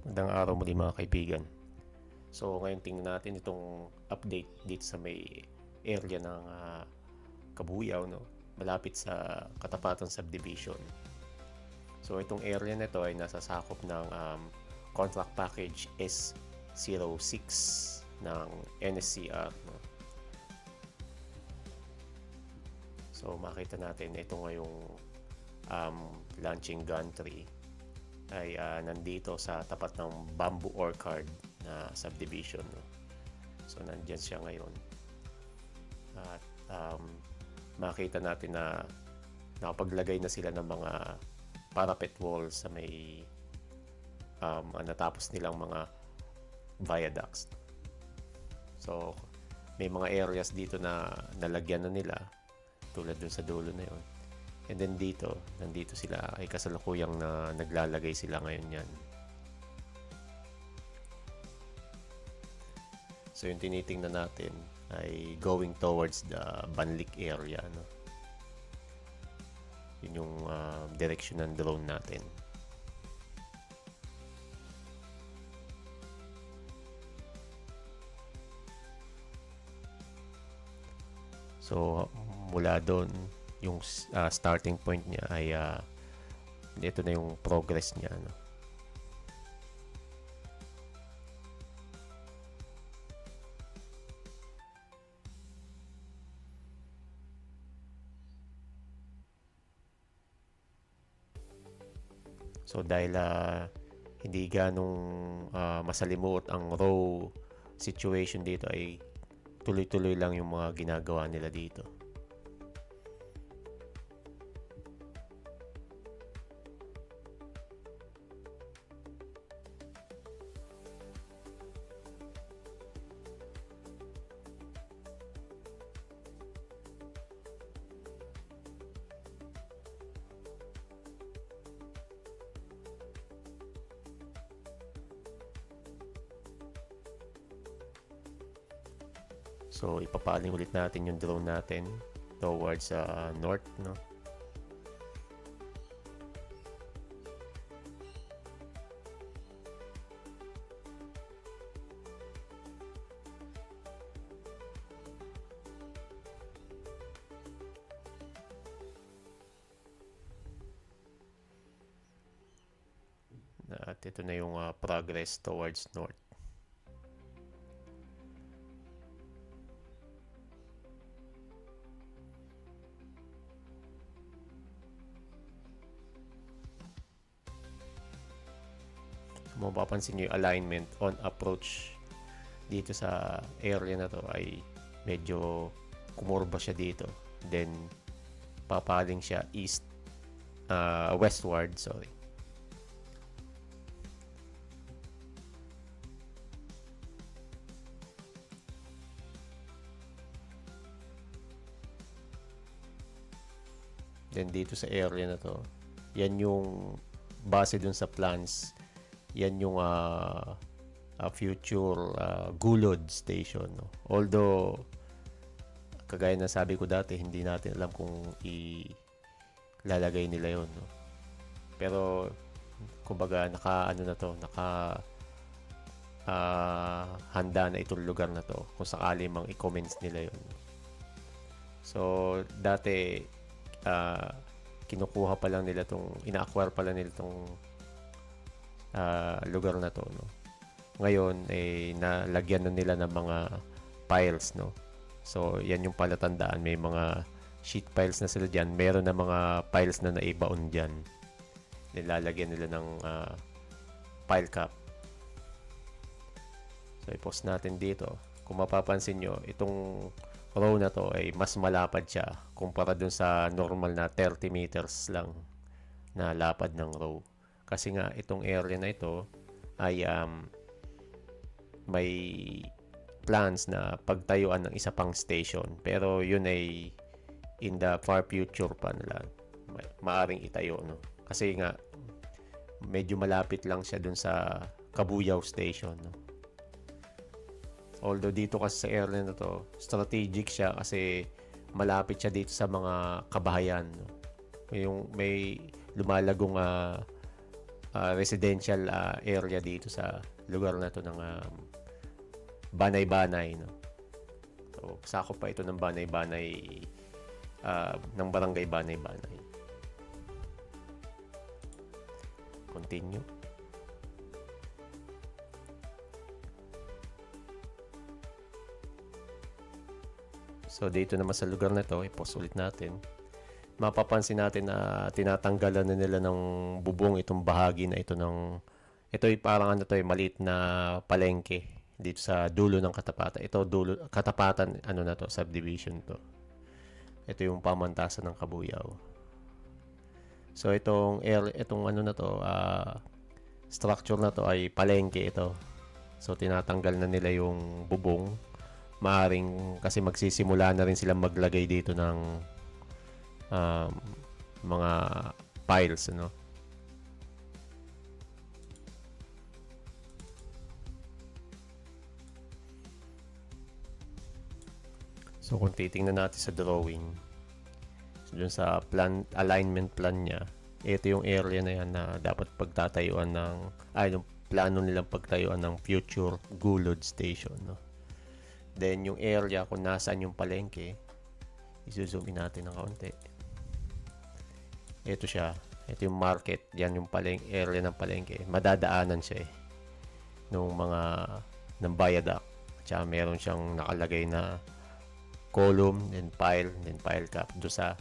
Magandang araw muli mga kaibigan. So ngayon tingnan natin itong update dito sa may area ng Kabuyaw, no? Malapit sa Katapatan Subdivision. So itong area na ito ay nasasakop ng contract package S06 ng NSCR, no? So makita natin ito ngayong launching gantry ay nandito sa tapat ng Bamboo Orchard na subdivision, no? So nandyan siya ngayon at makita natin na nakapaglagay na sila ng mga parapet wall sa may natapos nilang mga viaducts. So may mga areas dito na nalagyan na nila tulad dun sa dulo na yun. And then nandito sila ay kasalukuyang na naglalagay sila ngayon yan. So yung tinitingnan natin ay going towards the Banlik area, no? Yun yung direction ng drone natin. So mula doon yung starting point niya ay ito na yung progress niya, no? So dahil hindi ganong masalimuot ang row situation dito ay tuloy-tuloy lang yung mga ginagawa nila dito. So ipapaling ulit natin yung drone natin towards north, no? At ito na yung progress towards north. Kung mapapansin nyo yung alignment on approach dito sa area na to ay medyo kumurba siya dito, then papaling siya westward, sorry. Then dito sa area na to, yan yung base dun sa plans, yan yung future Gulod station, no? Although kagaya na sabi ko dati, hindi natin alam kung ilalagay nila yon, no? Pero kumbaga handa na itong lugar na to kung sakali mang i-comments nila yon, no? So dati kinukuha pa lang nila ina-acquire pa lang nila tong lugar na to, no? Ngayon nalagyan na nila ng mga piles, no? So yan yung palatandaan, may mga sheet piles na sila dyan, meron na mga piles na naibaon dyan, nilalagyan nila ng pile cap. So i-post natin dito. Kung mapapansin nyo, itong row na to ay mas malapad siya kumpara dun sa normal na 30 meters lang na lapad ng row. Kasi nga itong area na ito ay may plans na pagtayuan ng isa pang station, pero yun ay in the far future pa nila maaring itayo, no? Kasi nga medyo malapit lang siya dun sa Kabuyaw station, no? Although dito kasi sa area na to, strategic siya kasi malapit siya dito sa mga kabahayan, no? May lumalagong residential area dito sa lugar na to ng Banay-Banay, no? So, sakop pa ito ng Banay-Banay, ng barangay Banay-Banay. Continue. So, dito naman sa lugar na to, i-pause ulit natin. Mapapansin natin na tinatanggalan na nila ng bubong itong bahagi na ito ng... Ito ay parang ano to, maliit na palengke dito sa dulo ng Katapatan. Ito dulo, Katapatan, ano na to, subdivision to. Ito yung pamantasan ng Kabuyao. So, itong ano na to, structure na to ay palengke ito. So, tinatanggal na nila yung bubong. Maaring kasi magsisimula na rin silang maglagay dito ng mga piles, ano. So kung titingnan natin sa drawing, so dun sa plan, alignment plan niya, ito yung area na yan na dapat pagtatayuan ng, yung plano nilang pagtayuan ng future gulod station, no. Then yung area kung nasaan yung palengke, i-zoom in natin ng kaunti. Ito siya. Ito yung market. Yan yung area ng palengke. Madadaanan siya nung mga ng viaduct. Tsaka meron siyang nakalagay na column, then pile cap do sa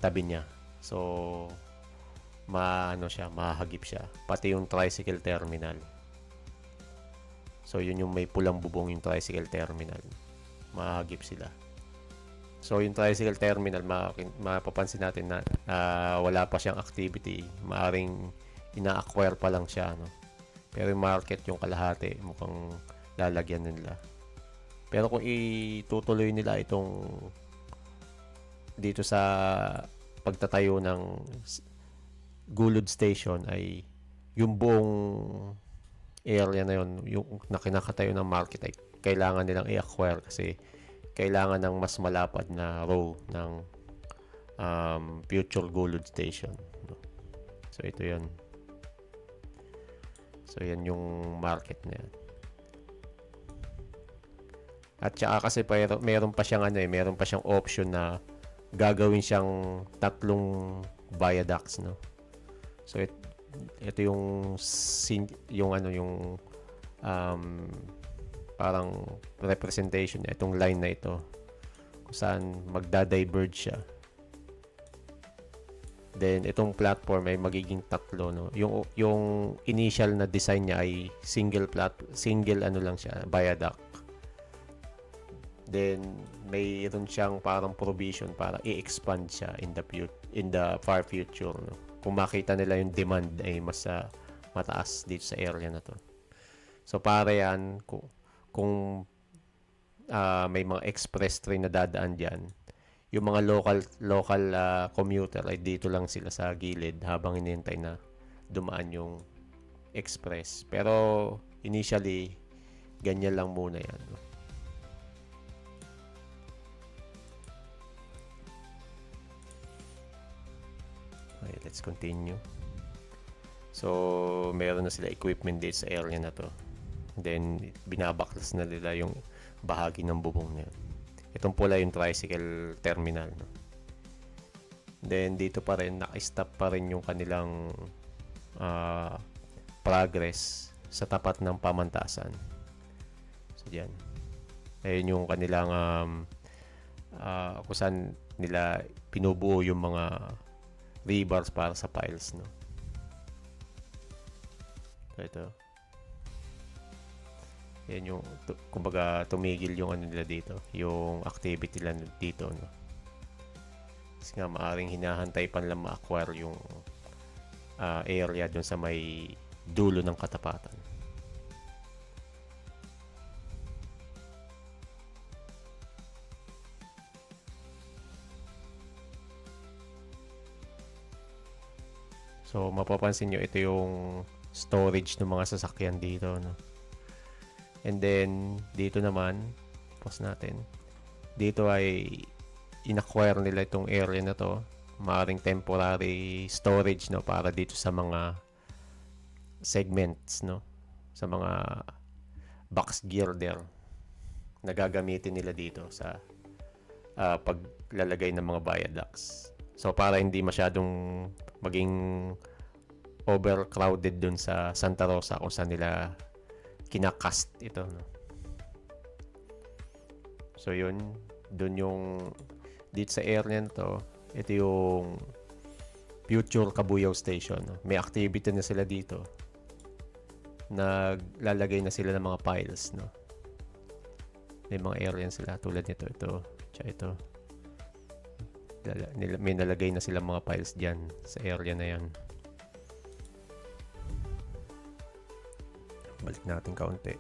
tabi niya. So, mahagip siya. Pati yung tricycle terminal. So, yun yung may pulang bubong yung tricycle terminal. Mahagip sila. So, yung tricycle terminal, mapapansin natin na wala pa siyang activity. Maaring ina-acquire pa lang siya, no? Pero yung market, yung kalahati, mukhang lalagyan nila. Pero kung itutuloy nila itong dito sa pagtatayo ng gulod station ay yung buong area na yun, yung nakinakatayo ng market ay kailangan nilang i-acquire kasi kailangan ng mas malapad na row ng future gulod station. So, ito yun. So, yan yung market na yan. At saka kasi meron pa siyang option na gagawin siyang 3 viaducts, no. So, ito yung parang representation niya, itong line na ito kung saan magda-diverge siya. Then itong platform ay magiging 3, no. Yung initial na design niya ay single ano lang siya, viaduct. Then mayroon siyang parang provision para i-expand siya in the far future, no. Kung makita nila yung demand ay mas mataas dito sa area na to. So para yan kung may mga express train na dadaan diyan, yung mga local commuter ay dito lang sila sa gilid habang hinihintay na dumaan yung express. Pero initially ganyan lang muna yan, no? Okay, let's continue. So meron na sila equipment dito sa area na to. Then binabaklas na nila yung bahagi ng bubong na yun. Itong pula yung tricycle terminal, no? Then dito pa rin naka-stop pa rin yung kanilang progress sa tapat ng pamantasan. So diyan. Ayun yung kanilang kung saan nila pinubuo yung mga rebars para sa piles, no. So ito. Yan yung kumbaga tumigil yung ano nila dito, yung activity lang dito, no. Kasi nga maaring hinahantay pa lang ma-acquire yung area dun sa may dulo ng Katapatan. So mapapansin nyo, ito yung storage ng mga sasakyan dito, no. And then, dito naman, pause natin. Dito ay in-acquire nila itong area na to. Maaring temporary storage, no, para dito sa mga segments, no, sa mga box girder na gagamitin nila dito sa paglalagay ng mga viaducts. So para hindi masyadong maging overcrowded dun sa Santa Rosa kung saan nila kinakast ito, no? So yun, dun yung dito sa area nito, ito yung Future Cabuyao Station, no? May activity na sila dito. Naglalagay na sila ng mga piles, no? May mga area sila tulad nito, ito, tsaka ito. May nalagay na sila mga piles dyan sa area na yan. Balik natin kaunti.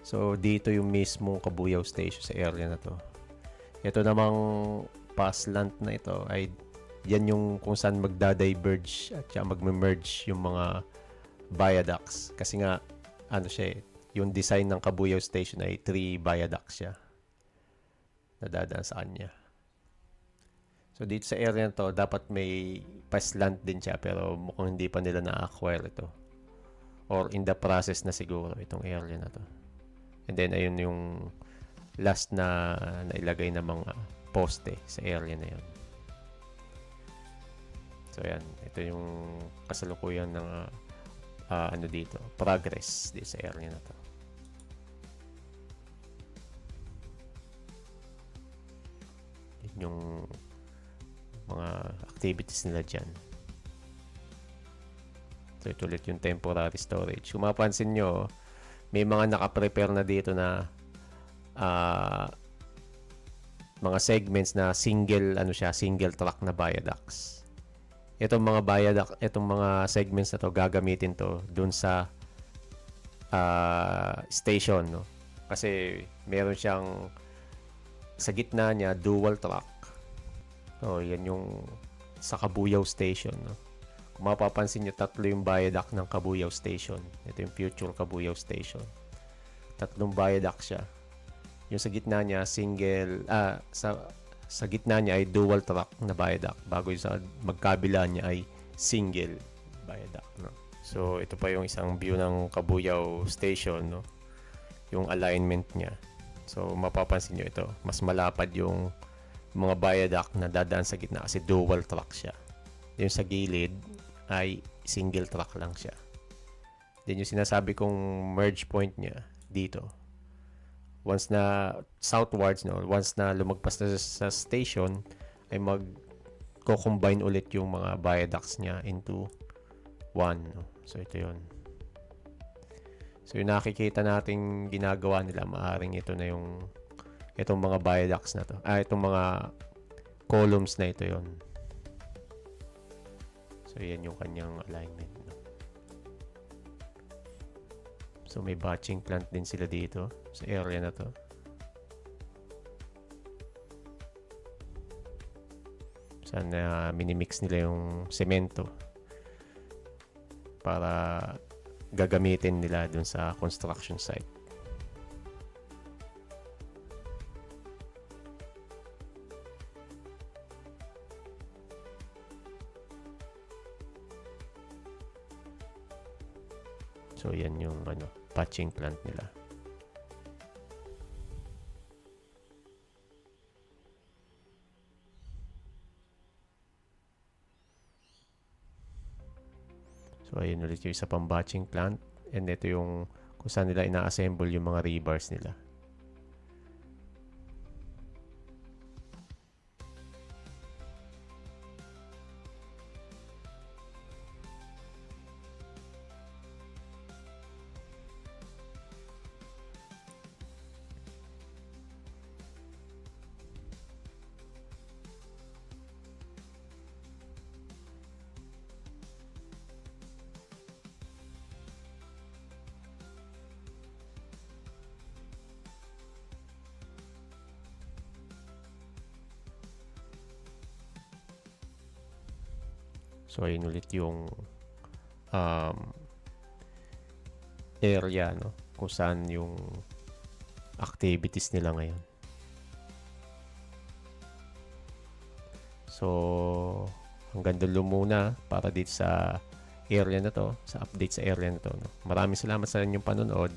So dito yung mismong Cabuyao Station sa area na to. Ito namang Pasland na ito ay yan yung kung saan magda-diverge at magme-merge yung mga viaducts. Kasi nga, ano siya yung design ng Cabuyao Station ay 3 viaducts siya. Nadadaan sa kanya. So dito sa area na to, dapat may pasland din siya pero mukhang hindi pa nila na-acquire ito. Or in the process na siguro itong area na to. And then ayun yung last na nailagay na mga poste sa area na yun. So yan, ito yung kasalukuyan ng ano dito, progress dito sa area na to. Yun yung mga activities nila dyan. So ito ulit yung temporary storage. Kung mapansin nyo, may mga nakaprepare na dito na mga segments na single track na viaducts. Itong mga viaduct, itong mga segments na to gagamitin to dun sa station, no? Kasi meron siyang sa gitna niya dual track. So yan yung sa Cabuyao Station, no? Kung mapapansin nyo, tatlo yung viaduct ng Cabuyao Station. Ito yung Future Cabuyao Station. Tatlong viaduct siya. Yung sa gitna niya sa gitna niya ay dual track na viaduct, bago yung sa magkabila niya ay single viaduct, no? So ito pa yung isang view ng Cabuyao Station, no? Yung alignment niya. So mapapansin niyo ito, mas malapad yung mga viaduct na dadaan sa gitna kasi dual track siya. Yung sa gilid ay single track lang siya. Then yung sinasabi kong merge point niya dito, once na southwards, no, once na lumagpas na sa station ay mag-combine ulit yung mga viaducts niya into one, no? So ito yun. So yung nakikita nating ginagawa nila, maaring ito na yung itong mga viaducts na to, itong mga columns na ito yon. So yan yung kanyang alignment, no? So may batching plant din sila dito sa area na to. Sana minimix nila yung semento para gagamitin nila dun sa construction site. So yan yung patching plant nila. So ayun ulit yung isa pang batching plant, and ito yung kung saan nila ina-assemble yung mga rebars nila. So ayun ulit yung area, no, kung saan yung activities nila ngayon. So hanggang dulo muna para dito sa area na to, sa update sa area na to. No? Maraming salamat sa inyong panonood.